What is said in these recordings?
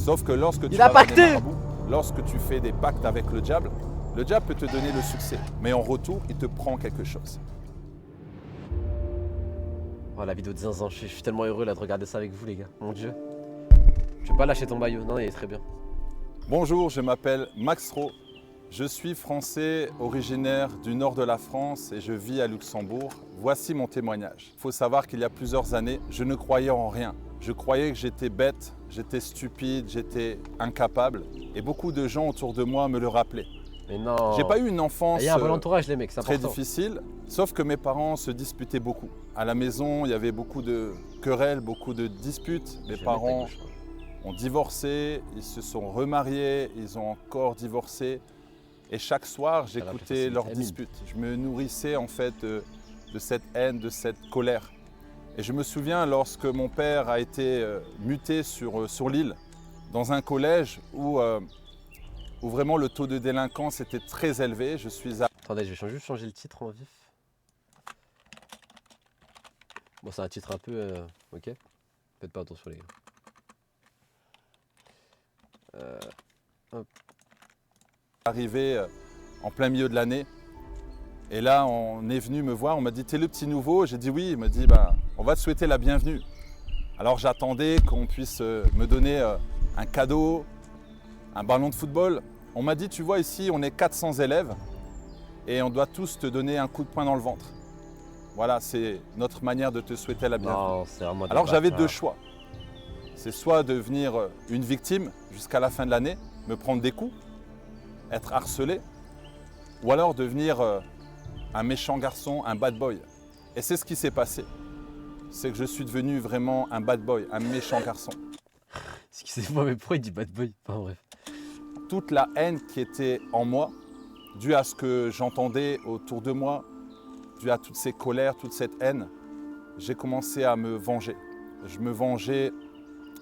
Sauf que lorsque tu Il a vas vers des pacté. marabouts, lorsque tu fais des pactes avec le diable peut te donner le succès. Mais en retour, il te prend quelque chose. Oh, la vidéo de Zinzin, je suis tellement heureux là de regarder ça avec vous, les gars. Mon dieu. Je vais pas lâcher ton maillot. Non, il est très bien. Bonjour, je m'appelle Max Ro. Je suis français, originaire du nord de la France et je vis à Luxembourg. Voici mon témoignage. Il faut savoir qu'il y a plusieurs années, je ne croyais en rien. Je croyais que j'étais bête, j'étais stupide, j'étais incapable. Et beaucoup de gens autour de moi me le rappelaient. Mais non. J'ai pas eu une enfance Il y a un bon entourage, les mecs, c'est très important. difficile, sauf que mes parents se disputaient beaucoup. À la maison, il y avait beaucoup de querelles, beaucoup de disputes. Mes J'ai parents jamais ta gauche, hein. ont divorcé, ils se sont remariés, ils ont encore divorcé. Et chaque soir, j'écoutais leurs disputes. Je me nourrissais en fait de cette haine, de cette colère. Et je me souviens lorsque mon père a été muté sur l'île, dans un collège où vraiment le taux de délinquance était très élevé. Je suis Attendez, je vais juste changer le titre en vif. Bon, c'est un titre un peu... ok. Faites pas attention, les gars. Hop. arrivé en plein milieu de l'année. Et là, on est venu me voir, on m'a dit « T'es le petit nouveau ?» J'ai dit « Oui ». Il m'a dit bah, « On va te souhaiter la bienvenue ». Alors j'attendais qu'on puisse me donner un cadeau, un ballon de football. On m'a dit « Tu vois, ici, on est 400 élèves et on doit tous te donner un coup de poing dans le ventre. » Voilà, c'est notre manière de te souhaiter la bienvenue. Non, c'est vraiment des Alors j'avais bâtards. deux choix. C'est soit devenir une victime jusqu'à la fin de l'année, me prendre des coups, être harcelé, ou alors devenir un méchant garçon, un bad boy. Et c'est ce qui s'est passé. C'est que je suis devenu vraiment un bad boy, un méchant garçon. Excusez-moi, mais pourquoi il dit bad boy? Enfin bref. Toute la haine qui était en moi, due à ce que j'entendais autour de moi, due à toutes ces colères, toute cette haine, j'ai commencé à me venger. Je me vengeais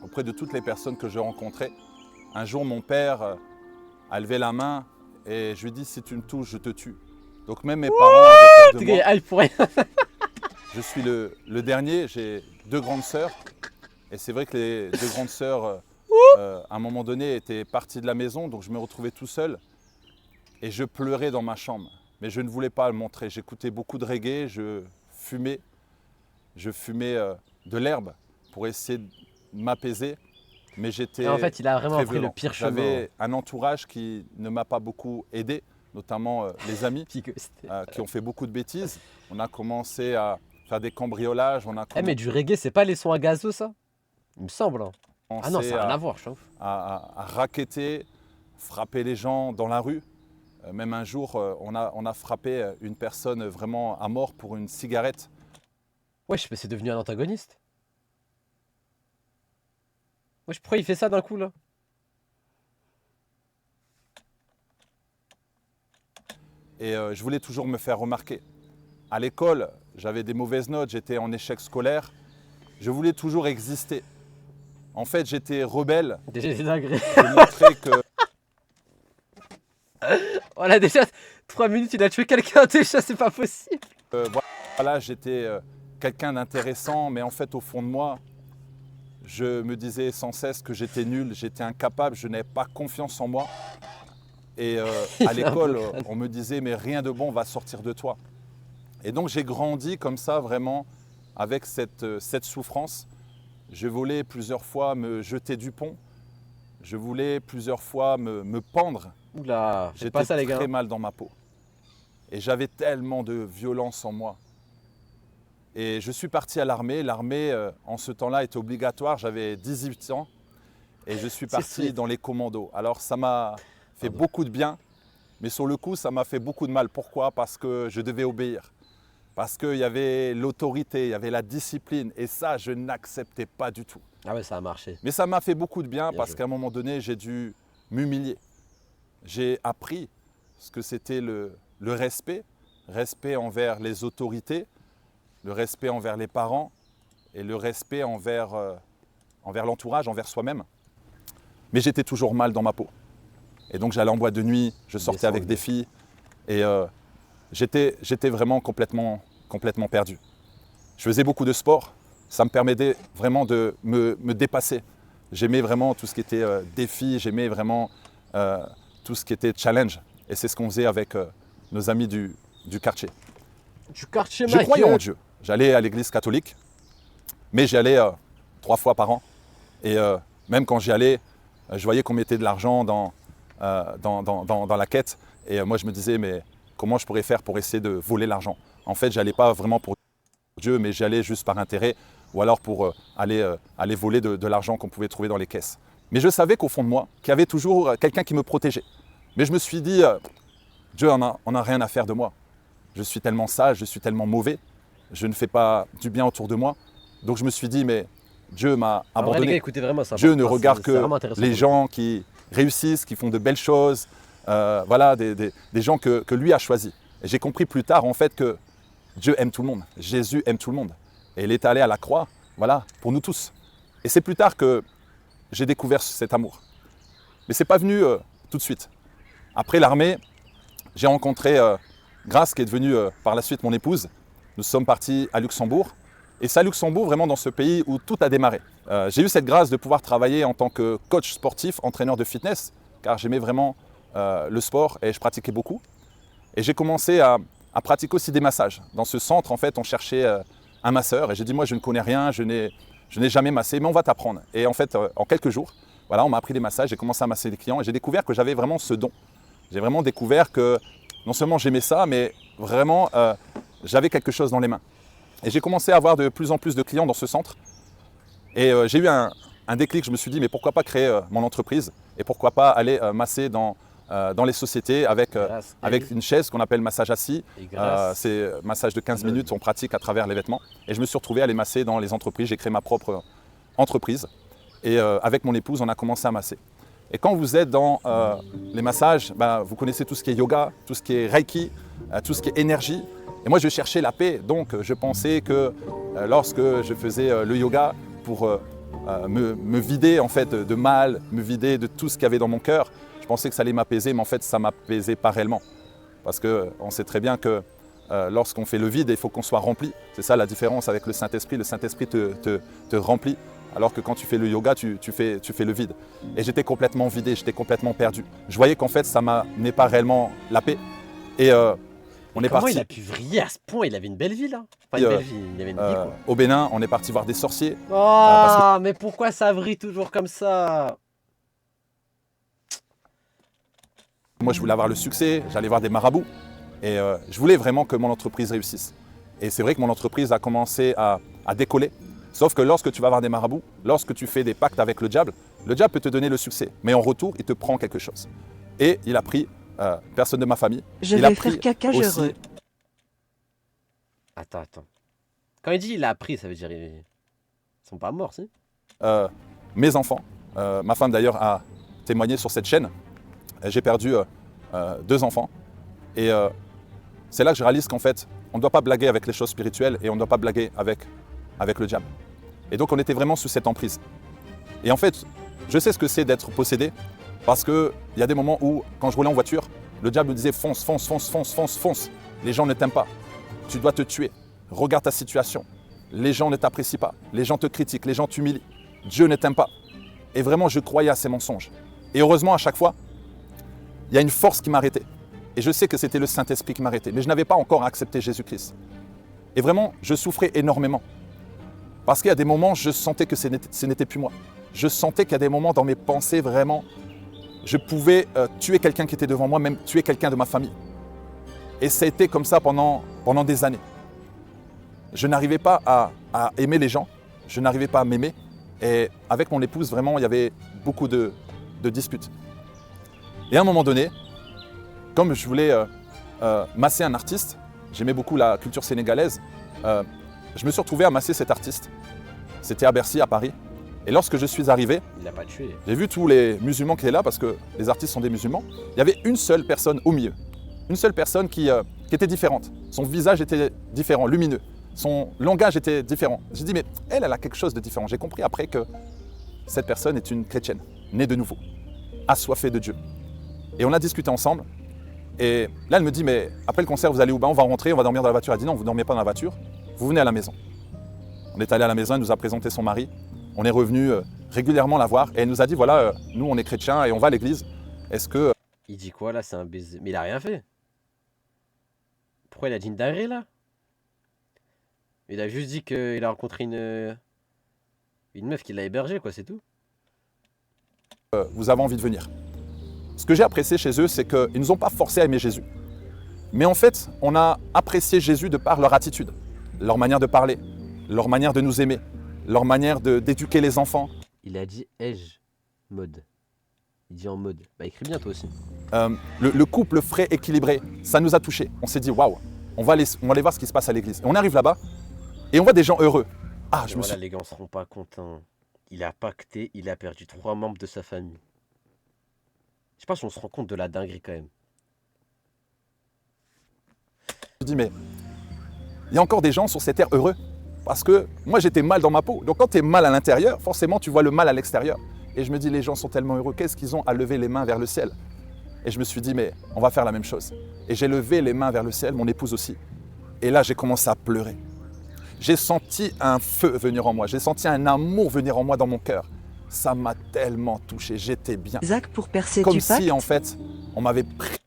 auprès de toutes les personnes que je rencontrais. Un jour, mon père a levé la main et je lui ai dit « Si tu me touches, je te tue ». Donc même mes parents avaient peur de moi. Ah, il pourrait... Je suis le dernier, j'ai deux grandes sœurs. Et c'est vrai que les deux grandes sœurs, à un moment donné, étaient parties de la maison. Donc je me retrouvais tout seul. Et je pleurais dans ma chambre. Mais je ne voulais pas le montrer. J'écoutais beaucoup de reggae, je fumais. Je fumais de l'herbe pour essayer de m'apaiser. Mais j'étais En fait, il a vraiment très pris le violent. pire chemin. J'avais un entourage qui ne m'a pas beaucoup aidé, notamment les amis qui ont fait beaucoup de bêtises. On a commencé à faire des cambriolages. On a Eh, mais du reggae, c'est pas les sons à gazeux, ça? Il me semble. Hein. Ah non, ça n'a rien à voir, je trouve. à racketter, frapper les gens dans la rue. Même un jour, on a frappé une personne vraiment à mort pour une cigarette. Wesh, mais c'est devenu un antagoniste. Wesh, pourquoi il fait ça d'un coup, là? Et je voulais toujours me faire remarquer. À l'école, j'avais des mauvaises notes, j'étais en échec scolaire. Je voulais toujours exister. En fait, j'étais rebelle. Déjà, c'est dingue. Je montrais que Voilà, déjà, 3 minutes, il a tué quelqu'un, déjà, c'est pas possible. voilà, j'étais quelqu'un d'intéressant, mais en fait, au fond de moi, je me disais sans cesse que j'étais nul, j'étais incapable, je n'avais pas confiance en moi. Et à l'école, on me disait, mais rien de bon va sortir de toi. Et donc, j'ai grandi comme ça, vraiment, avec cette souffrance. Je voulais plusieurs fois me jeter du pont. Je voulais plusieurs fois me pendre. Oula, faites J'étais pas ça, les gars. très mal dans ma peau. Et j'avais tellement de violence en moi. Et je suis parti à l'armée. L'armée, en ce temps-là, était obligatoire. J'avais 18 ans. Et je suis parti dans les commandos. Alors, ça m'a fait beaucoup de bien. Mais sur le coup, ça m'a fait beaucoup de mal. Pourquoi? Parce que je devais obéir. Parce qu'il y avait l'autorité, il y avait la discipline. Et ça, je n'acceptais pas du tout. Ah ouais, ça a marché. Mais ça m'a fait beaucoup de bien parce joué. qu'à un moment donné, j'ai dû m'humilier. J'ai appris ce que c'était le respect. Respect envers les autorités, le respect envers les parents et le respect envers l'entourage, envers soi-même. Mais j'étais toujours mal dans ma peau. Et donc j'allais en boîte de nuit, je sortais avec des filles et j'étais vraiment complètement perdu. Je faisais beaucoup de sport, ça me permettait vraiment de me dépasser, J'aimais vraiment tout ce qui était défi, j'aimais vraiment tout ce qui était challenge. Et c'est ce qu'on faisait avec nos amis du quartier. Du quartier, Je croyais en Dieu. J'allais à l'église catholique, mais j'y allais 3 fois par an. Et même quand j'y allais, je voyais qu'on mettait de l'argent dans la quête. Et moi, je me disais, mais comment je pourrais faire pour essayer de voler l'argent? En fait, je n'allais pas vraiment pour Dieu, mais j'y allais juste par intérêt ou alors pour aller voler de l'argent qu'on pouvait trouver dans les caisses. Mais je savais qu'au fond de moi, qu'il y avait toujours quelqu'un qui me protégeait. Mais je me suis dit, Dieu en a rien à faire de moi. Je suis tellement sage, je suis tellement mauvais, je ne fais pas du bien autour de moi. Donc je me suis dit, mais Dieu m'a abandonné. Vrai, les gars, écoutez vraiment ça. Dieu ne regarde que les gens qui réussissent, qui font de belles choses, voilà, des gens que lui a choisis. Et j'ai compris plus tard en fait que Dieu aime tout le monde, Jésus aime tout le monde. Et il est allé à la croix, voilà, pour nous tous. Et c'est plus tard que j'ai découvert cet amour. Mais ce n'est pas venu tout de suite. Après l'armée, j'ai rencontré Grace, qui est devenue par la suite mon épouse. Nous sommes partis à Luxembourg. Et c'est à Luxembourg, vraiment dans ce pays où tout a démarré. J'ai eu cette grâce de pouvoir travailler en tant que coach sportif, entraîneur de fitness, car j'aimais vraiment le sport et je pratiquais beaucoup. Et j'ai commencé à pratiquer aussi des massages. Dans ce centre, en fait, on cherchait un masseur. Et j'ai dit, moi, je ne connais rien, je n'ai jamais massé, mais on va t'apprendre. Et en fait, en quelques jours, voilà, on m'a appris des massages, j'ai commencé à masser des clients et j'ai découvert que j'avais vraiment ce don. J'ai vraiment découvert que non seulement j'aimais ça, mais vraiment, j'avais quelque chose dans les mains. Et j'ai commencé à avoir de plus en plus de clients dans ce centre. Et j'ai eu un déclic, je me suis dit, mais pourquoi pas créer mon entreprise et pourquoi pas aller masser dans les sociétés avec une chaise qu'on appelle massage assis. C'est massage de 15 minutes, on pratique à travers les vêtements. Et je me suis retrouvé à aller masser dans les entreprises. J'ai créé ma propre entreprise. Et avec mon épouse, on a commencé à masser. Et quand vous êtes dans les massages, vous connaissez tout ce qui est yoga, tout ce qui est reiki, tout ce qui est énergie. Et moi, je cherchais la paix. Donc, je pensais que lorsque je faisais le yoga pour me vider en fait de mal, me vider de tout ce qu'il y avait dans mon cœur, je pensais que ça allait m'apaiser, mais en fait, ça ne m'apaisait pas réellement. Parce qu'on sait très bien que lorsqu'on fait le vide, il faut qu'on soit rempli. C'est ça la différence avec le Saint-Esprit. Le Saint-Esprit te remplit. Alors que quand tu fais le yoga, tu fais le vide. Et j'étais complètement vidé, j'étais complètement perdu. Je voyais qu'en fait, ça ne m'amenait pas réellement la paix. Et on est parti. Il a pu vriller à ce point? Il avait une belle vie là. Enfin, une belle vie, il avait une vie quoi. Au Bénin, on est parti voir des sorciers. Oh, mais pourquoi ça vrille toujours comme ça? Moi, je voulais avoir le succès, j'allais voir des marabouts. Et je voulais vraiment que mon entreprise réussisse. Et c'est vrai que mon entreprise a commencé à décoller. Sauf que lorsque tu vas voir des marabouts, lorsque tu fais des pactes avec le diable peut te donner le succès. Mais en retour, il te prend quelque chose. Et il a pris personne de ma famille. Je vais faire caca, je re. Attends. Quand il dit il a appris, ça veut dire ils sont pas morts, si? Mes enfants. Ma femme d'ailleurs a témoigné sur cette chaîne. J'ai perdu 2 enfants. Et c'est là que je réalise qu'en fait, on ne doit pas blaguer avec les choses spirituelles et on ne doit pas blaguer avec le diable. Et donc on était vraiment sous cette emprise. Et en fait, je sais ce que c'est d'être possédé parce qu'il y a des moments où, quand je roulais en voiture, le diable me disait fonce, fonce, fonce, fonce, fonce, fonce. Les gens ne t'aiment pas. Tu dois te tuer. Regarde ta situation. Les gens ne t'apprécient pas. Les gens te critiquent. Les gens t'humilient. Dieu ne t'aime pas. Et vraiment, je croyais à ces mensonges. Et heureusement, à chaque fois, il y a une force qui m'arrêtait. Et je sais que c'était le Saint-Esprit qui m'arrêtait. Mais je n'avais pas encore accepté Jésus-Christ. Et vraiment, je souffrais énormément. Parce qu'il y a des moments, je sentais que ce n'était plus moi. Je sentais qu'il y a des moments dans mes pensées, vraiment, je pouvais tuer quelqu'un qui était devant moi, même tuer quelqu'un de ma famille. Et ça a été comme ça pendant des années. Je n'arrivais pas à aimer les gens, je n'arrivais pas à m'aimer. Et avec mon épouse, vraiment, il y avait beaucoup de disputes. Et à un moment donné, comme je voulais masser un artiste, j'aimais beaucoup la culture sénégalaise, je me suis retrouvé à masser cet artiste. C'était à Bercy, à Paris. Et lorsque je suis arrivé, il l'a pas tué. J'ai vu tous les musulmans qui étaient là, parce que les artistes sont des musulmans. Il y avait une seule personne au milieu. Une seule personne qui était différente. Son visage était différent, lumineux. Son langage était différent. J'ai dit, mais elle a quelque chose de différent. J'ai compris après que cette personne est une chrétienne, née de nouveau, assoiffée de Dieu. Et on a discuté ensemble. Et là, elle me dit, mais après le concert, vous allez où? On va rentrer, on va dormir dans la voiture. Elle dit, non, vous ne dormez pas dans la voiture, vous venez à la maison. On est allé à la maison, elle nous a présenté son mari. On est revenu régulièrement la voir et elle nous a dit, voilà, nous on est chrétiens et on va à l'église. Est-ce que... Il dit quoi là? C'est un baiser. Mais il a rien fait. Pourquoi il a dit une dinguerie là? Il a juste dit qu'il a rencontré une meuf qui l'a hébergé, quoi, c'est tout. vous avez envie de venir. Ce que j'ai apprécié chez eux, c'est qu'ils ne nous ont pas forcé à aimer Jésus. Mais en fait, on a apprécié Jésus de par leur attitude, leur manière de parler, leur manière de nous aimer, leur manière d'éduquer les enfants. Il a dit ai-je mode. Il dit en mode. Bah écris bien toi aussi. Le couple frais, équilibré, ça nous a touchés. On s'est dit, waouh, on va aller voir ce qui se passe à l'église. Et on arrive là-bas et on voit des gens heureux. Ah, Et voilà, les gars, on se rend pas compte. Hein. Il a pacté, il a perdu 3 membres de sa famille. Je sais pas si on se rend compte de la dinguerie quand même. Je me dis, mais il y a encore des gens sur cette terre heureux. Parce que moi, j'étais mal dans ma peau. Donc quand tu es mal à l'intérieur, forcément, tu vois le mal à l'extérieur. Et je me dis, les gens sont tellement heureux. Qu'est-ce qu'ils ont à lever les mains vers le ciel? Et je me suis dit, mais on va faire la même chose. Et j'ai levé les mains vers le ciel, mon épouse aussi. Et là, j'ai commencé à pleurer. J'ai senti un feu venir en moi. J'ai senti un amour venir en moi dans mon cœur. Ça m'a tellement touché. J'étais bien. Zach, pour percer Comme du pacte. si, en fait, on m'avait pris.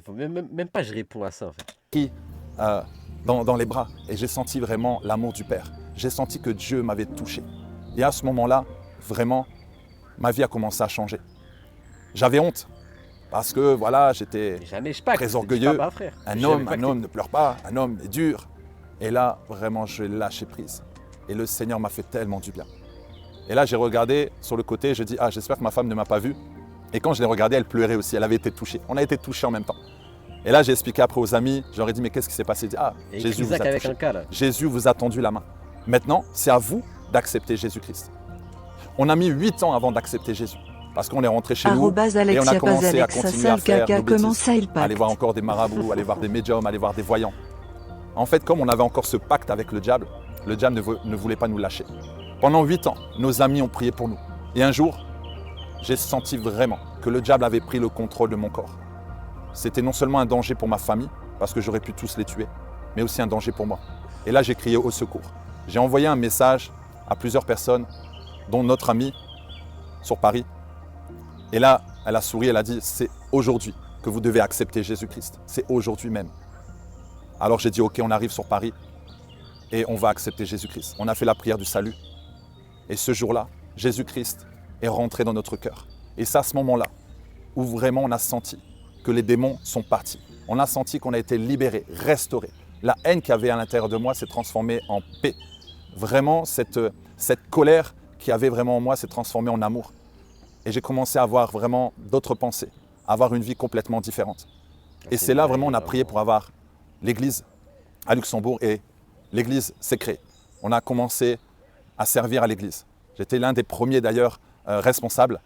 Faut même pas je réponds à ça en fait. Dans les bras et j'ai senti vraiment l'amour du Père. J'ai senti que Dieu m'avait touché. Et à ce moment-là, vraiment, ma vie a commencé à changer. J'avais honte parce que voilà, j'étais Jamais je pacte. très orgueilleux. Pas, frère. Un homme ne pleure pas, un homme est dur. Et là, vraiment, je l'ai lâché prise. Et le Seigneur m'a fait tellement du bien. Et là, j'ai regardé sur le côté, je dis, ah, j'espère que ma femme ne m'a pas vu. Et quand je l'ai regardée, elle pleurait aussi, elle avait été touchée. On a été touchés en même temps. Et là, j'ai expliqué après aux amis, j'aurais dit, mais qu'est-ce qui s'est passé? Ah, Et Jésus vous a avec touché. un cas, là. Jésus vous a tendu la main. Maintenant, c'est à vous d'accepter Jésus-Christ. On a mis 8 ans avant d'accepter Jésus. Parce qu'on est rentré chez nous et on a commencé à continuer à faire nos bêtises. Aller voir encore des marabouts, aller voir des médiums, aller voir des voyants. En fait, comme on avait encore ce pacte avec le diable ne voulait pas nous lâcher. Pendant 8 ans, nos amis ont prié pour nous. Et un jour, j'ai senti vraiment que le diable avait pris le contrôle de mon corps. C'était non seulement un danger pour ma famille, parce que j'aurais pu tous les tuer, mais aussi un danger pour moi. Et là, j'ai crié au secours. J'ai envoyé un message à plusieurs personnes, dont notre amie sur Paris. Et là, elle a souri, elle a dit, c'est aujourd'hui que vous devez accepter Jésus-Christ. C'est aujourd'hui même. Alors j'ai dit, ok, on arrive sur Paris et on va accepter Jésus-Christ. On a fait la prière du salut. Et ce jour-là, Jésus-Christ est rentré dans notre cœur. Et c'est à ce moment-là où vraiment on a senti que les démons sont partis. On a senti qu'on a été libéré, restauré. La haine qu'il y avait à l'intérieur de moi s'est transformée en paix. Vraiment, cette colère qu'il y avait vraiment en moi s'est transformée en amour. Et j'ai commencé à avoir vraiment d'autres pensées, à avoir une vie complètement différente. Et c'est là vraiment on a prié pour avoir l'église à Luxembourg et l'église s'est créée. On a commencé à servir à l'église. J'étais l'un des premiers d'ailleurs responsables.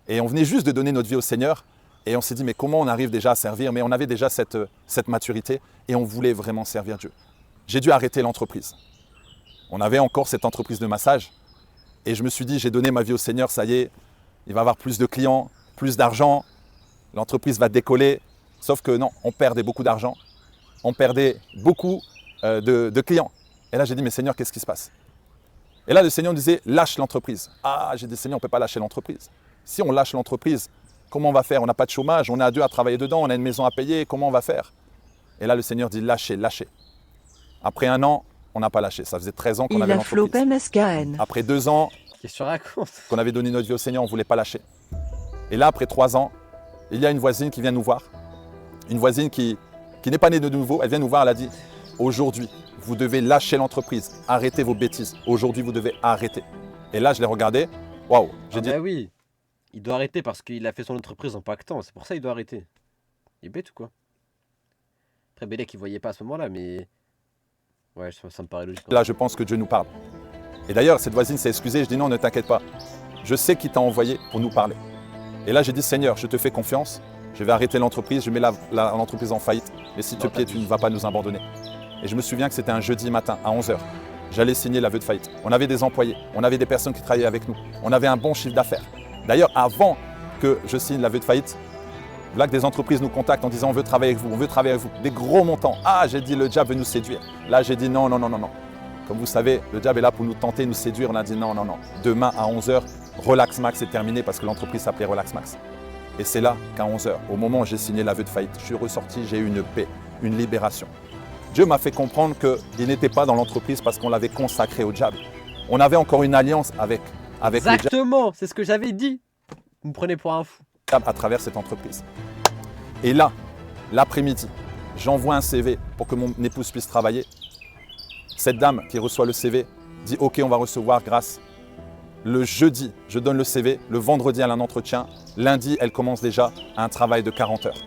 Et on venait juste de donner notre vie au Seigneur. Et on s'est dit, mais comment on arrive déjà à servir? Mais on avait déjà cette maturité et on voulait vraiment servir Dieu. J'ai dû arrêter l'entreprise. On avait encore cette entreprise de massage. Et je me suis dit, j'ai donné ma vie au Seigneur, ça y est, il va y avoir plus de clients, plus d'argent, l'entreprise va décoller. Sauf que non, on perdait beaucoup d'argent, on perdait beaucoup de clients. Et là, j'ai dit, mais Seigneur, qu'est-ce qui se passe? Et là, le Seigneur me disait, lâche l'entreprise. Ah, j'ai dit, Seigneur, on ne peut pas lâcher l'entreprise. Si on lâche l'entreprise, comment on va faire? On n'a pas de chômage, on est à 2 à travailler dedans, on a une maison à payer, comment on va faire? Et là, le Seigneur dit, lâchez, lâchez. Après 1 an, on n'a pas lâché. Ça faisait 13 ans qu'on avait l'entreprise. Après 2 ans, qu'est-ce que tu racontes? Qu'on avait donné notre vie au Seigneur, on ne voulait pas lâcher. Et là, après 3 ans, il y a une voisine qui vient nous voir. Une voisine qui n'est pas née de nouveau. Elle vient nous voir, elle a dit, aujourd'hui, vous devez lâcher l'entreprise. Arrêtez vos bêtises. Aujourd'hui, vous devez arrêter. Et là, je l'ai regardé. Waouh, j'ai dit. Ah oui, il doit arrêter parce qu'il a fait son entreprise en pactant. C'est pour ça qu'il doit arrêter. Il est bête ou quoi? Après, Bélec, il ne voyait pas à ce moment-là, mais... Ouais, ça me paraît logique. Là, je pense que Dieu nous parle. Et d'ailleurs, cette voisine s'est excusée. Je dis non, ne t'inquiète pas. Je sais qui t'a envoyé pour nous parler. Et là, j'ai dit, Seigneur, je te fais confiance. Je vais arrêter l'entreprise. Je mets l'entreprise en faillite. Mais s'il te plaît, tu ne vas pas nous abandonner. Et je me souviens que c'était un jeudi matin à 11h. J'allais signer l'aveu de faillite. On avait des employés. On avait des personnes qui travaillaient avec nous. On avait un bon chiffre d'affaires. D'ailleurs, avant que je signe l'aveu de faillite, Voilà que des entreprises nous contactent en disant on veut travailler avec vous, on veut travailler avec vous. Des gros montants. Ah, j'ai dit le diable veut nous séduire. Là, j'ai dit non, non, non, non, non. Comme vous savez, le diable est là pour nous tenter, nous séduire. On a dit non, non, non. Demain à 11h, Relax Max est terminé parce que l'entreprise s'appelait Relax Max. Et c'est là qu'à 11h, au moment où j'ai signé l'aveu de faillite, je suis ressorti, j'ai eu une paix, une libération. Dieu m'a fait comprendre qu'il n'était pas dans l'entreprise parce qu'on l'avait consacré au diable. On avait encore une alliance avec le diable Exactement, c'est ce que j'avais dit. Vous me prenez pour un fou. à travers cette entreprise. Et là, l'après-midi, j'envoie un CV pour que mon épouse puisse travailler. Cette dame qui reçoit le CV dit « Ok, on va recevoir grâce ». Le jeudi, je donne le CV. Le vendredi, elle a un entretien. Lundi, elle commence déjà un travail de 40 heures.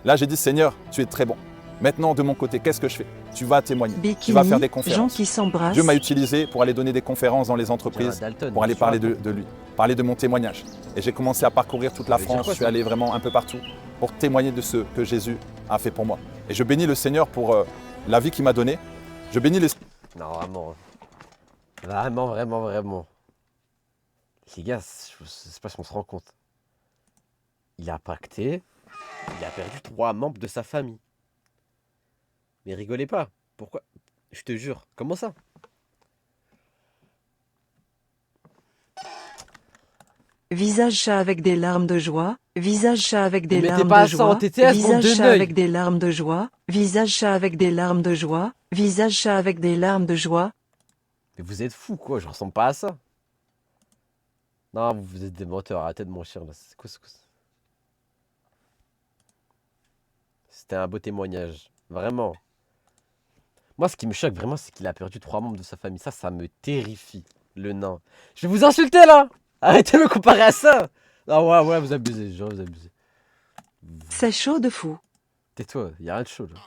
Là, j'ai dit « Seigneur, tu es très bon. Maintenant, de mon côté, qu'est-ce que je fais? Tu vas témoigner. Tu vas faire des Bikini, gens conférences. » qui s'embrassent. Dieu m'a utilisé pour aller donner des conférences dans les entreprises, Dalton, pour aller tu parler vois, de lui, parler de mon témoignage. Et j'ai commencé à parcourir toute la Ça veut dire France, quoi, je suis ça? allé vraiment un peu partout pour témoigner de ce que Jésus a fait pour moi. Et je bénis le Seigneur pour la vie qu'il m'a donnée. Je bénis les... Non, vraiment. Vraiment, vraiment, vraiment. Les gars, je sais pas si on se rend compte. Il a pacté, il a perdu 3 membres de sa famille. Mais rigolez pas. Pourquoi? Je te jure. Comment ça? Visage chat avec des larmes de joie. Visage chat avec des Ne mettez larmes pas de ça en joie. TTS, bande Visage de chat neuils. avec des larmes de joie. Visage chat avec des larmes de joie. Visage chat avec des larmes de joie. Mais vous êtes fous, quoi. Je ressemble pas à ça. Non, vous êtes des menteurs. Arrêtez de mentir, là. C'est quoi, C'était un beau témoignage. Vraiment. Moi, ce qui me choque vraiment, c'est qu'il a perdu 3 membres de sa famille. Ça me terrifie. Le nain. Je vais vous insulter, là. Arrêtez de me comparer à ça. Non, ouais, vous abusez. Genre, vous abusez. C'est chaud de fou. Tais-toi, y a rien de chaud, là.